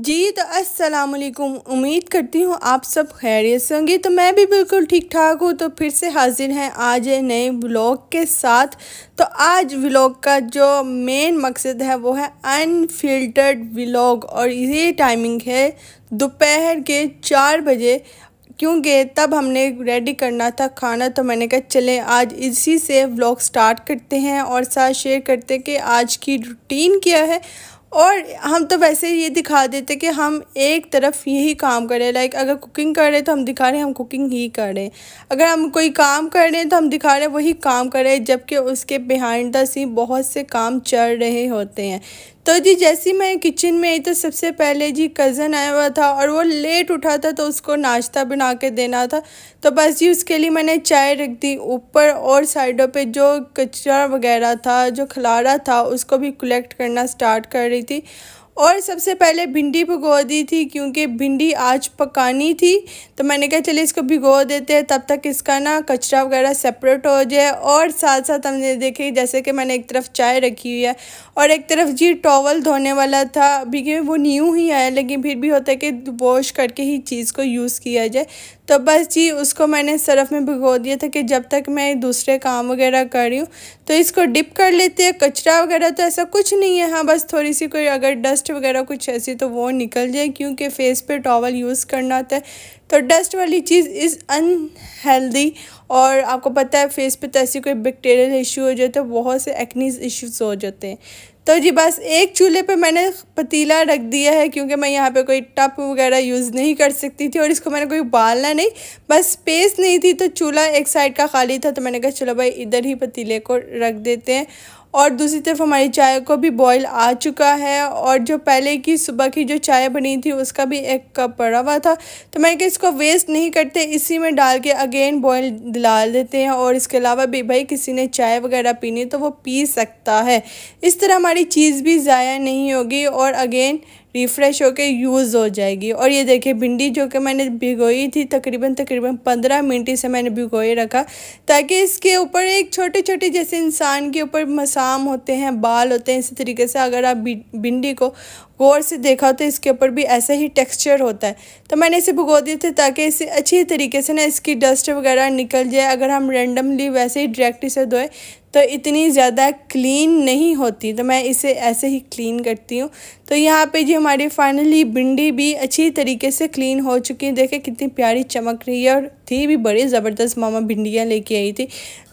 जी तो अस्सलाम वालेकुम। उम्मीद करती हूँ आप सब खैरियत से होंगे। तो मैं भी बिल्कुल ठीक ठाक हूँ। तो फिर से हाजिर हैं आज नए व्लॉग के साथ। तो आज व्लॉग का जो मेन मकसद है वो है अनफिल्टर्ड व्लॉग, और ये टाइमिंग है दोपहर के 4 बजे, क्योंकि तब हमने रेडी करना था खाना। तो मैंने कहा चलें आज इसी से व्लॉग स्टार्ट करते हैं और साथ शेयर करते हैं कि आज की रूटीन क्या है। और हम तो वैसे ये दिखा देते कि हम एक तरफ यही काम करें, लाइक अगर कुकिंग कर रहे हैं तो हम दिखा रहे हैं हम कुकिंग ही कर रहे हैं, अगर हम कोई काम कर रहे हैं तो हम दिखा रहे हैं वही काम कर रहे हैं, जबकि उसके बिहाइंड द सीन बहुत से काम चल रहे होते हैं। तो जी जैसे मैं किचन में आई तो सबसे पहले जी कज़न आया हुआ था और वो लेट उठा था, तो उसको नाश्ता बना के देना था। तो बस जी उसके लिए मैंने चाय रख दी ऊपर, और साइडों पे जो कचरा वगैरह था, जो खलारा था, उसको भी कलेक्ट करना स्टार्ट कर रही थी। और सबसे पहले भिंडी भिगो दी थी, क्योंकि भिंडी आज पकानी थी। तो मैंने कहा चलिए इसको भिगो देते हैं, तब तक इसका ना कचरा वगैरह सेपरेट हो जाए। और साथ साथ हमने देखे जैसे कि मैंने एक तरफ चाय रखी हुई है और एक तरफ जी टॉवल धोने वाला था। अभी कि वो न्यू ही आया, लेकिन फिर भी होता है कि वॉश करके ही चीज़ को यूज़ किया जाए। तो बस जी उसको मैंने सरफ में भिगो दिया था कि जब तक मैं दूसरे काम वगैरह कर रही हूँ तो इसको डिप कर लेते हैं। कचरा वगैरह तो ऐसा कुछ नहीं है, हाँ बस थोड़ी सी कोई अगर डस्ट वगैरह कुछ ऐसी तो वो निकल जाए, क्योंकि फेस पे टॉवल यूज़ करना होता है। तो डस्ट वाली चीज़ इज़ अनहेल्दी, और आपको पता है फेस पे तो ऐसी कोई बैक्टीरियल इशू हो जाए तो बहुत से एक्नीज इश्यूज हो जाते हैं। तो जी बस एक चूल्हे पे मैंने पतीला रख दिया है, क्योंकि मैं यहाँ पे कोई टप वगैरह यूज़ नहीं कर सकती थी, और इसको मैंने कोई उबालना नहीं, बस स्पेस नहीं थी तो चूल्हा एक साइड का खाली था। तो मैंने कहा चलो भाई इधर ही पतीले को रख देते हैं। और दूसरी तरफ हमारी चाय को भी बॉईल आ चुका है, और जो पहले की सुबह की जो चाय बनी थी उसका भी एक कप पड़ा हुआ था। तो मैंने कहा इसको वेस्ट नहीं करते, इसी में डाल के अगेन बॉईल दिला देते हैं। और इसके अलावा भी भाई किसी ने चाय वगैरह पीनी तो वो पी सकता है, इस तरह हमारी चीज़ भी ज़ाया नहीं होगी और अगेन रिफ़्रेश होके यूज़ हो जाएगी। और ये देखिए भिंडी जो कि मैंने भिगोई थी तकरीबन 15 मिनट से मैंने भिगोए रखा, ताकि इसके ऊपर एक छोटे छोटे जैसे इंसान के ऊपर मसाम होते हैं, बाल होते हैं, इसी तरीके से अगर आप भिंडी को गौर से देखा तो इसके ऊपर भी ऐसा ही टेक्सचर होता है। तो मैंने इसे भिगो दिए थे ताकि इसे अच्छी तरीके से ना इसकी डस्ट वगैरह निकल जाए। अगर हम रेंडमली वैसे ही डायरेक्ट इसे धोए तो इतनी ज़्यादा क्लीन नहीं होती, तो मैं इसे ऐसे ही क्लीन करती हूँ। तो यहाँ पे जी हमारी फाइनली भिंडी भी अच्छी तरीके से क्लीन हो चुकी है। देखें कितनी प्यारी चमक रही है, और थी भी बड़ी ज़बरदस्त। मामा भिंडियाँ लेके आई थी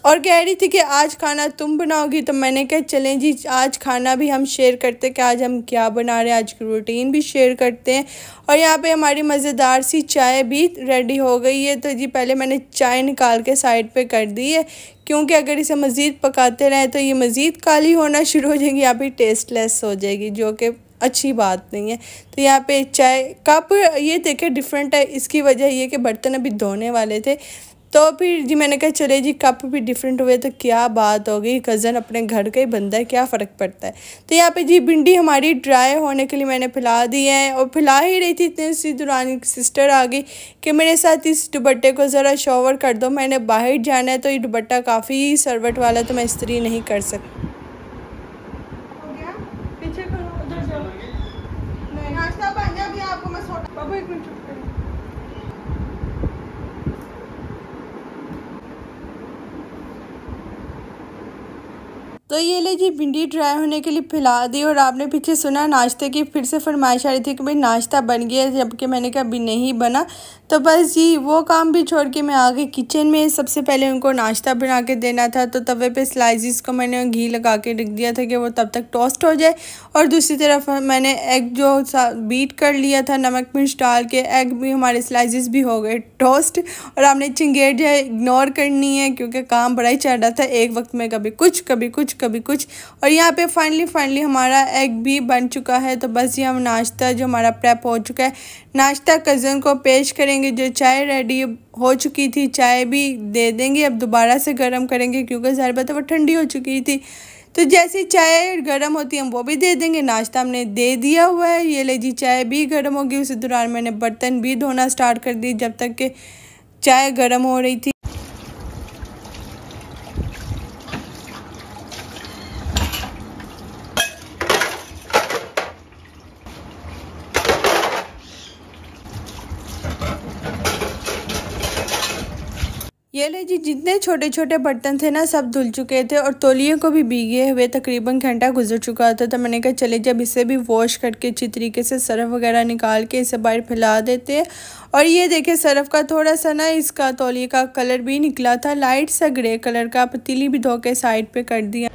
और कह रही थी कि आज खाना तुम बनाओगी। तो मैंने कहा चलें जी आज खाना भी हम शेयर करते कि आज हम क्या बना रहे हैं, आज की रूटीन भी शेयर करते हैं। और यहाँ पे हमारी मज़ेदार सी चाय भी रेडी हो गई है। तो जी पहले मैंने चाय निकाल के साइड पे कर दी है, क्योंकि अगर इसे मज़ीद पकाते रहें तो ये मज़ीद काली होना शुरू हो जाएगी, या फिर टेस्टलेस हो जाएगी, जो कि अच्छी बात नहीं है। तो यहाँ पे चाय कप ये देखें डिफरेंट है, इसकी वजह ये कि बर्तन अभी धोने वाले थे। तो फिर जी मैंने कहा चले जी कप भी डिफरेंट हुए तो क्या बात हो गई, कज़न अपने घर का ही बंदा है, क्या फ़र्क पड़ता है। तो यहाँ पे जी भिंडी हमारी ड्राई होने के लिए मैंने फैला दी है, और फैला ही रही थी इतने सी दौरान सिस्टर आ गई कि मेरे साथ इस दुपट्टे को ज़रा शॉवर कर दो, मैंने बाहर जाना है। तो ये दुपट्टा काफ़ी सरवट वाला है तो मैं इस्त्री नहीं कर सकती। तो ये ले जी भिंडी ड्राई होने के लिए फैला दी। और आपने पीछे सुना नाश्ते की फिर से फरमाइश आ रही थी कि भाई नाश्ता बन गया, जबकि मैंने कहा अभी नहीं बना। तो बस जी वो काम भी छोड़ के मैं आ गई किचन में। सबसे पहले उनको नाश्ता बना के देना था, तो तवे पे स्लाइसिस को मैंने घी लगा के रख दिया था कि वो तब तक टोस्ट हो जाए। और दूसरी तरफ मैंने एग जो बीट कर लिया था नमक मिर्च डाल के, एग भी हमारे स्लाइसिस भी हो गए टोस्ट। और आपने चिंगेट जो है इग्नोर करनी है, क्योंकि काम बड़ा ही चल रहा था एक वक्त में, कभी कुछ कभी कुछ कभी कुछ। और यहाँ पे फाइनली हमारा एग भी बन चुका है। तो बस ये हम नाश्ता जो हमारा प्रेप हो चुका है, नाश्ता कज़न को पेश करेंगे। जो चाय रेडी हो चुकी थी चाय भी दे देंगे, अब दोबारा से गर्म करेंगे, क्योंकि ज़ाहिर बात है वो ठंडी हो चुकी थी। तो जैसे चाय गर्म होती है हम वो भी दे देंगे। नाश्ता हमने दे दिया हुआ है, ये ले जी चाय भी गर्म होगी। उसी दौरान मैंने बर्तन भी धोना स्टार्ट कर दी जब तक कि चाय गर्म हो रही थी। ये ले जी, जितने छोटे छोटे बर्तन थे ना सब धुल चुके थे और तौलिए को भी भीगे हुए तकरीबन घंटा गुजर चुका था। तो मैंने कहा चले जब इसे भी वॉश करके अच्छी तरीके से सर्फ वगैरह निकाल के इसे बाहर फैला देते हैं। और ये देखिए सर्फ का थोड़ा सा ना इसका तौलिए का कलर भी निकला था, लाइट सा ग्रे कलर का। पतीली भी धो के साइड पे कर दिया।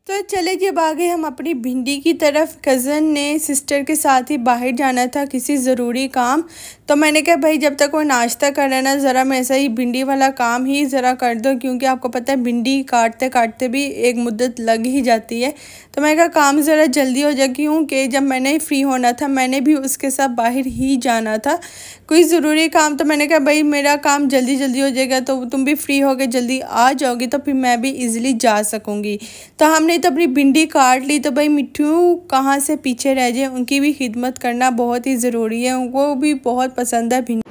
तो चले जी अब आ गए हम अपनी भिंडी की तरफ। कज़न ने सिस्टर के साथ ही बाहर जाना था किसी ज़रूरी काम, तो मैंने कहा भाई जब तक वो नाश्ता कर रहा है ना ज़रा मैं ऐसा ही भिंडी वाला काम ही ज़रा कर दो, क्योंकि आपको पता है भिंडी काटते काटते भी एक मुद्दत लग ही जाती है। तो मैंने कहा काम ज़रा जल्दी हो जाए, क्योंकि जब मैंने फ्री होना था मैंने भी उसके साथ बाहर ही जाना था कोई ज़रूरी काम। तो मैंने कहा भाई मेरा काम जल्दी जल्दी हो जाएगा तो तुम भी फ्री हो गए जल्दी आ जाओगी तो फिर मैं भी ईज़िली जा सकूँगी। तो हमने तो अपनी भिंडी काट ली। तो भाई मिट्ठू कहाँ से पीछे रह जाए, उनकी भी खिदमत करना बहुत ही ज़रूरी है, उनको भी बहुत पसंद है भिंडी।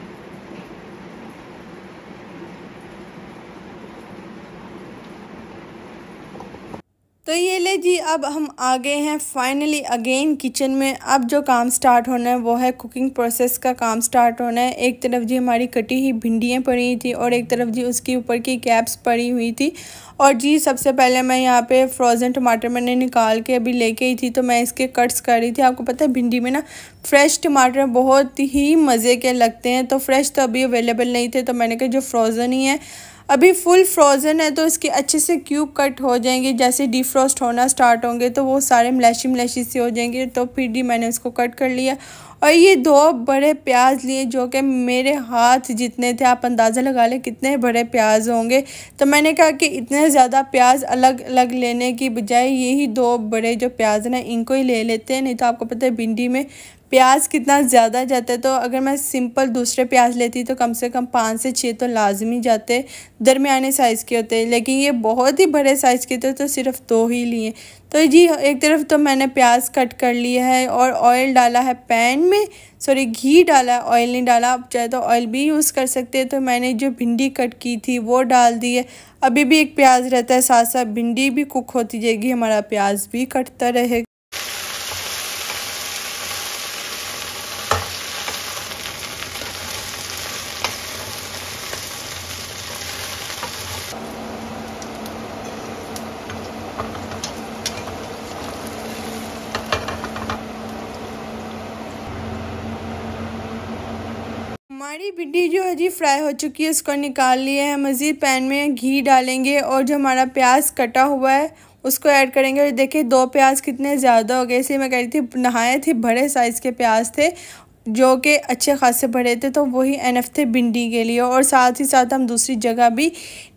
तो ये ले जी अब हम आ गए हैं फाइनली अगेन किचन में। अब जो काम स्टार्ट होना है वो है कुकिंग प्रोसेस का काम स्टार्ट होना है। एक तरफ जी हमारी कटी हुई भिंडियाँ पड़ी थी और एक तरफ जी उसके ऊपर की कैप्स पड़ी हुई थी। और जी सबसे पहले मैं यहाँ पे फ्रोज़न टमाटर मैंने निकाल के अभी लेके आई थी, तो मैं इसके कट्स कर रही थी। आपको पता है भिंडी में ना फ्रेश टमाटर बहुत ही मज़े के लगते हैं, तो फ्रेश तो अभी अवेलेबल नहीं थे, तो मैंने कहा जो फ्रोज़न ही है अभी फुल फ्रोज़न है तो इसके अच्छे से क्यूब कट हो जाएंगे। जैसे डिफ्रोस्ट होना स्टार्ट होंगे तो वो सारे मलेशी मलेशी से हो जाएंगे। तो फिर भी मैंने इसको कट कर लिया। और ये 2 बड़े प्याज लिए जो कि मेरे हाथ जितने थे, आप अंदाज़ा लगा लें कितने बड़े प्याज होंगे। तो मैंने कहा कि इतने ज़्यादा प्याज अलग अलग लेने की बजाय यही 2 बड़े जो प्याज ना इनको ही ले लेते हैं, नहीं तो आपको पता है भिंडी में प्याज कितना ज़्यादा जाता है। तो अगर मैं सिंपल दूसरे प्याज लेती तो कम से कम 5 से 6 तो लाजमी जाते, दरमियाने साइज़ के होते, लेकिन ये बहुत ही बड़े साइज़ के थे तो सिर्फ 2 ही लिए। तो जी एक तरफ तो मैंने प्याज कट कर लिया है और ऑयल डाला है पैन में, सॉरी घी डाला है, ऑयल नहीं डाला। आप चाहे तो ऑयल भी यूज़ कर सकते हैं। तो मैंने जो भिंडी कट की थी वो डाल दी है। अभी भी एक प्याज रहता है, साथ साथ भिंडी भी कुक होती जाएगी, हमारा प्याज भी कटता रहेगा। हमारी भिंडी जो है जी फ्राई हो चुकी है, उसको निकाल लिया है। मज़ीद पैन में घी डालेंगे और जो हमारा प्याज कटा हुआ है उसको ऐड करेंगे। और देखिए 2 प्याज कितने ज़्यादा हो गए, इसलिए मैं कह रही थी नहाए थे बड़े साइज़ के प्याज थे जो कि अच्छे खासे बड़े थे, तो वही एनफ थे भिंडी के लिए। और साथ ही साथ हम दूसरी जगह भी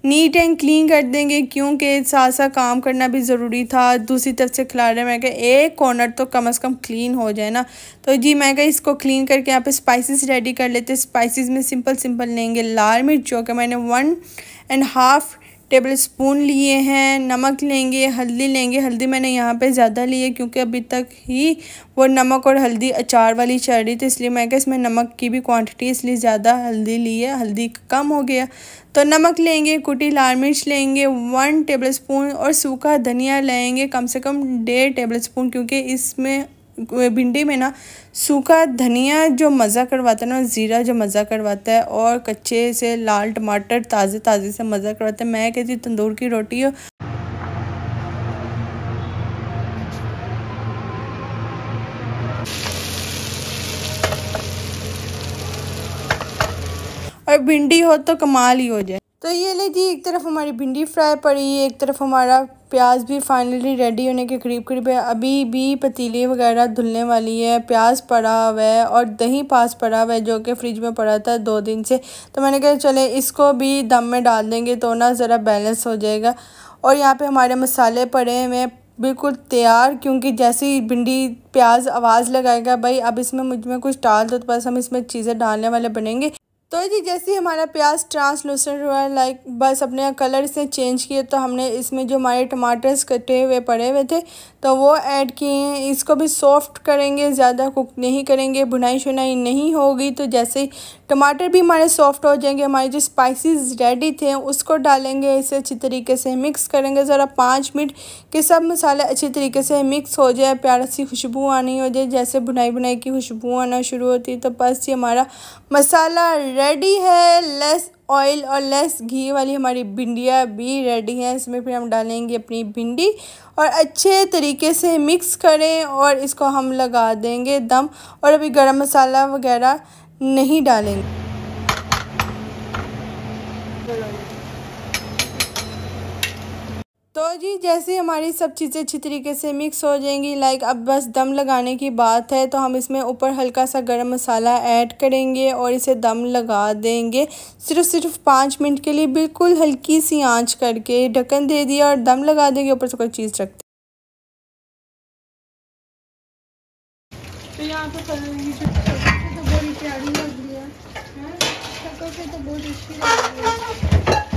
नीट एंड क्लीन कर देंगे, क्योंकि साथ साथ काम करना भी ज़रूरी था। दूसरी तरफ से खिला रहे, मैं कहा एक कॉर्नर तो कम से कम क्लीन हो जाए ना। तो जी मैं कहा इसको क्लीन करके यहाँ पे स्पाइसेस रेडी कर लेते। स्पाइसेस में सिंपल लेंगे लाल मिर्च जो कि मैंने 1.5 टेबल स्पून लिए हैं, नमक लेंगे, हल्दी लेंगे। हल्दी मैंने यहाँ पे ज़्यादा ली है क्योंकि अभी तक ही वो नमक और हल्दी अचार वाली चल रही थी, इसलिए मैं कहा इसमें नमक की भी क्वांटिटी इसलिए ज़्यादा हल्दी ली है, हल्दी कम हो गया। तो नमक लेंगे, कुटी लाल मिर्च लेंगे 1 टेबल स्पून और सूखा धनिया लेंगे कम से कम 1.5 टेबल स्पून, क्योंकि इसमें भिंडी में ना सूखा धनिया जो मज़ा करवाता है ना, ज़ीरा जो मज़ा करवाता है, और कच्चे से लाल टमाटर ताज़े ताज़े से मज़ा करवाता है। मैं कहती तंदूर की रोटी हो। और भिंडी हो तो कमाल ही हो जाए। तो ये ले जी एक तरफ हमारी भिंडी फ्राई पड़ी है, एक तरफ हमारा प्याज भी फाइनली रेडी होने के करीब है। अभी भी पतीली वगैरह धुलने वाली है, प्याज पड़ा हुआ है और दही पास पड़ा हुआ है जो कि फ्रिज में पड़ा था 2 दिन से। तो मैंने कहा चले इसको भी दम में डाल देंगे तो ना ज़रा बैलेंस हो जाएगा। और यहाँ पे हमारे मसाले पड़े हुए बिल्कुल तैयार, क्योंकि जैसे ही भिंडी प्याज आवाज़ लगाएगा भाई अब इसमें मुझ में कुछ डाल दो, तो बस हम इसमें चीज़ें डालने वाले बनेंगे। तो जी जैसे ही हमारा प्याज ट्रांसलूसेंट हुआ, लाइक बस अपने कलर से चेंज किए, तो हमने इसमें जो हमारे टमाटर्स कटे हुए पड़े हुए थे तो वो ऐड किए हैं। इसको भी सॉफ्ट करेंगे, ज़्यादा कुक नहीं करेंगे, भुनाई शुनाई नहीं होगी। तो जैसे ही टमाटर भी हमारे सॉफ्ट हो जाएंगे, हमारे जो स्पाइसेस रेडी थे उसको डालेंगे, इसे अच्छी तरीके से मिक्स करेंगे ज़रा 5 मिनट के सब मसाले अच्छी तरीके से मिक्स हो जाए, प्यारी सी खुशबू आनी हो जाए, जैसे भुनाई की खुशबू आना शुरू होती है तो बस ये हमारा मसाला रेडी है। लेस ऑयल और लेस घी वाली हमारी भिंडियाँ भी रेडी हैं। इसमें फिर हम डालेंगे अपनी भिंडी और अच्छे तरीके से मिक्स करें और इसको हम लगा देंगे दम, और अभी गरम मसाला वगैरह नहीं डालेंगे। तो जी जैसे हमारी सब चीज़ें अच्छी तरीके से मिक्स हो जाएंगी, लाइक अब बस दम लगाने की बात है, तो हम इसमें ऊपर हल्का सा गरम मसाला ऐड करेंगे और इसे दम लगा देंगे सिर्फ 5 मिनट के लिए। बिल्कुल हल्की सी आंच करके ढक्कन दे दिया और दम लगा देंगे, ऊपर से कोई चीज़ रखते। तो यहाँ पे तो बड़ी प्यारी लग रही है, तो बहुत अच्छी लग रही है।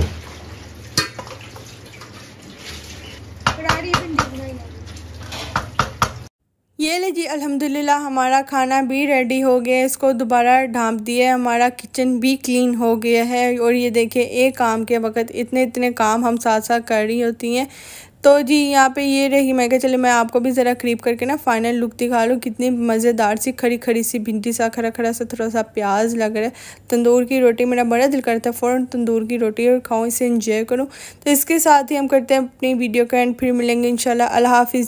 ये ले जी अल्हम्दुलिल्लाह हमारा खाना भी रेडी हो गया है। इसको दोबारा ढाँप दिया है, हमारा किचन भी क्लीन हो गया है। और ये देखिए एक काम के वक्त इतने काम हम साथ साथ कर रही होती हैं। तो जी यहाँ पे ये रही, मैं कहा चले मैं आपको भी ज़रा करीब करके ना फाइनल लुक दिखा लूँ। कितनी मज़ेदार सी खड़ी सी भिंडी सा खड़ा सा थोड़ा सा प्याज लग रहा है। तंदूर की रोटी, मेरा बड़ा दिल करता है फ़ौरन तंदूर की रोटी और खाऊँ, इसे एंजॉय करूँ। तो इसके साथ ही हम करते हैं अपनी वीडियो का एंड, फिर मिलेंगे इंशाल्लाह। अल्लाह हाफिज़।